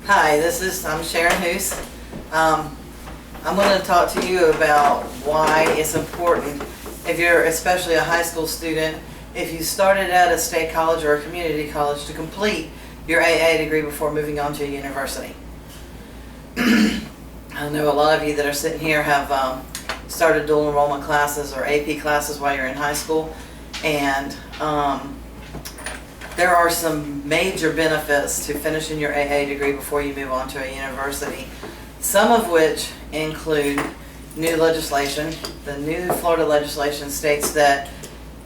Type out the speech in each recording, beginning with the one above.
Hi, I'm Sharon Hoos. I'm going to talk to you about why it's important, if you're especially a high school student, if you started at a state college or a community college, to complete your AA degree before moving on to a university. I know a lot of you that are sitting here have started dual enrollment classes or AP classes while you're in high school, and there are some major benefits to finishing your AA degree before you move on to a university, some of which include new legislation. The new Florida legislation states that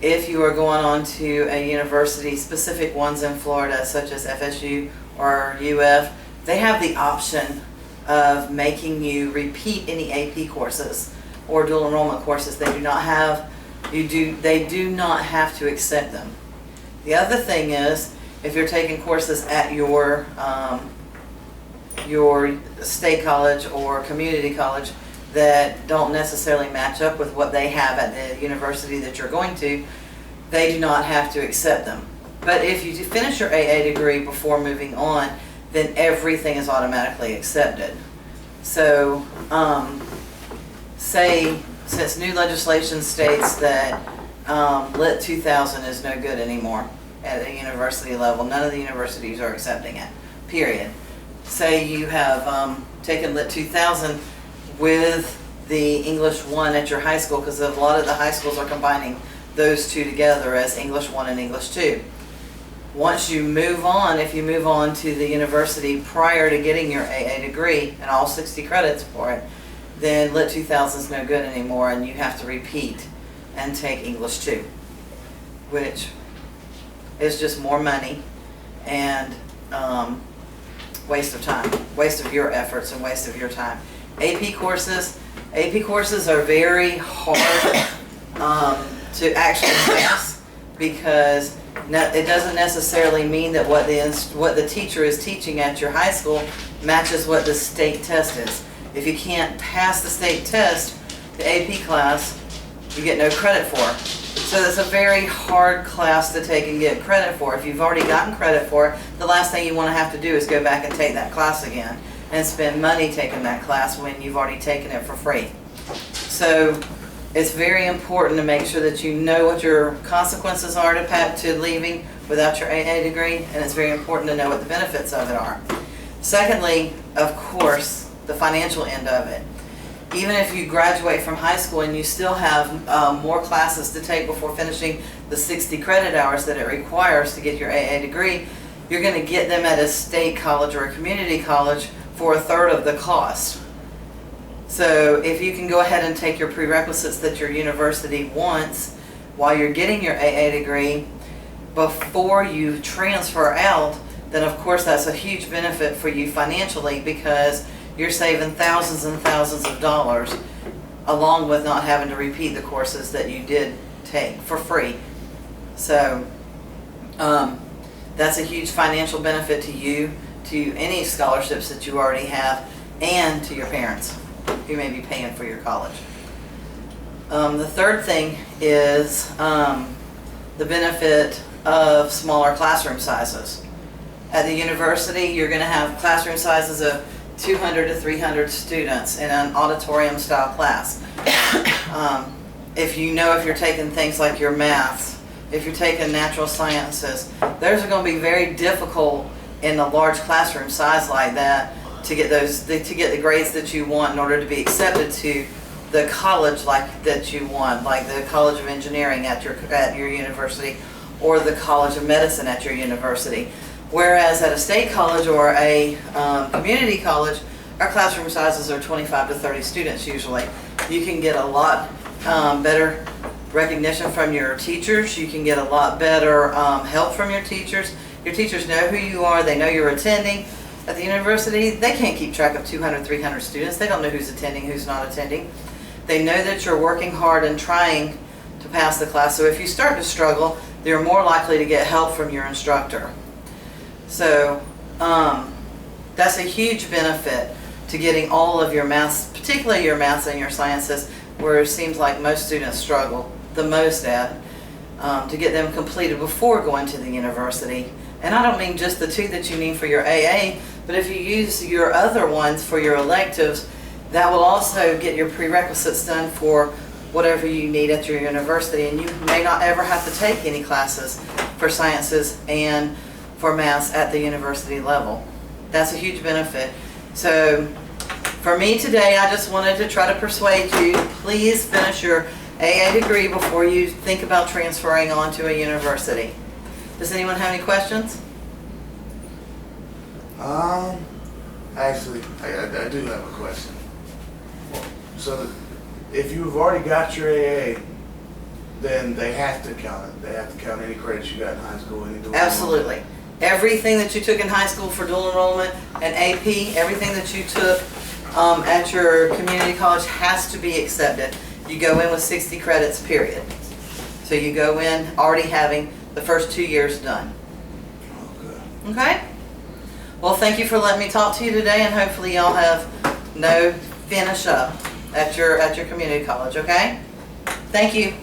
if you are going on to a university, specific ones in Florida such as FSU or UF, they have the option of making you repeat any AP courses or dual enrollment courses. They do not have to accept them. The other thing is, if you're taking courses at your state college or community college that don't necessarily match up with what they have at the university that you're going to, they do not have to accept them. But if you finish your AA degree before moving on, then everything is automatically accepted. So, since new legislation states that Lit 2000 is no good anymore at a university level, none of the universities are accepting it, period. Say you have taken Lit 2000 with the English 1 at your high school, because a lot of the high schools are combining those two together as English 1 and English 2. Once you move on, if you move on to the university prior to getting your AA degree and all 60 credits for it, then Lit 2000 is no good anymore and you have to repeat and take English 2, which is just more money and waste of time, waste of your efforts and waste of your time. AP courses are very hard to actually pass, because it doesn't necessarily mean that what the teacher is teaching at your high school matches what the state test is. If you can't pass the state test, the AP class, you get no credit for. So that's a very hard class to take and get credit for. If you've already gotten credit for it, the last thing you want to have to do is go back and take that class again and spend money taking that class when you've already taken it for free. So it's very important to make sure that you know what your consequences are to leaving without your AA degree, and it's very important to know what the benefits of it are. Secondly, of course, the financial end of it. Even if you graduate from high school and you still have more classes to take before finishing the 60 credit hours that it requires to get your AA degree, you're going to get them at a state college or a community college for a third of the cost. So if you can go ahead and take your prerequisites that your university wants while you're getting your AA degree before you transfer out, then of course that's a huge benefit for you financially, because you're saving thousands and thousands of dollars, along with not having to repeat the courses that you did take for free. So that's a huge financial benefit to you, to any scholarships that you already have, and to your parents who may be paying for your college. The third thing is the benefit of smaller classroom sizes. At the university, you're going to have classroom sizes of 200 to 300 students in an auditorium style class. If you're taking things like your maths, if you're taking natural sciences, those are going to be very difficult in a large classroom size like that to get the grades that you want in order to be accepted to the college that you want, like the College of Engineering at your university, or the College of Medicine at your university. Whereas at a state college or a community college, our classroom sizes are 25 to 30 students usually. You can get a lot better recognition from your teachers. You can get a lot better help from your teachers. Your teachers know who you are. They know you're attending. At the university, they can't keep track of 200, 300 students. They don't know who's attending, who's not attending. They know that you're working hard and trying to pass the class. So if you start to struggle, you're more likely to get help from your instructor. So that's a huge benefit to getting all of your maths, particularly your maths and your sciences, where it seems like most students struggle the most at, to get them completed before going to the university. And I don't mean just the two that you need for your AA, But if you use your other ones for your electives, that will also get your prerequisites done for whatever you need at your university, and you may not ever have to take any classes for sciences and for maths at the university level. That's a huge benefit. So for me today, I just wanted to try to persuade you, please finish your AA degree before you think about transferring on to a university. Does anyone have any questions? Actually, I do have a question. So if you've already got your AA, then they have to count it. They have to count any credits you got in high school. Any dual Absolutely. enrollment. Everything that you took in high school for dual enrollment and AP, everything that you took at your community college has to be accepted. You go in with 60 credits, period. So you go in already having the first 2 years done. Okay. Okay? Well, thank you for letting me talk to you today, and hopefully y'all have no finish up at your community college, okay? Thank you.